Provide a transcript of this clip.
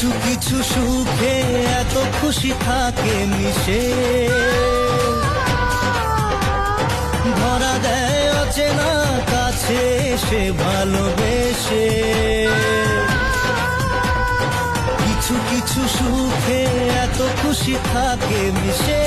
কিছু কিছু সুখে এত খুশি থাকে মিশে, ধরা দেয় অচেনা কাছে এসে ভালোবেসে। কিছু কিছু সুখে এত খুশি থাকে মিশে,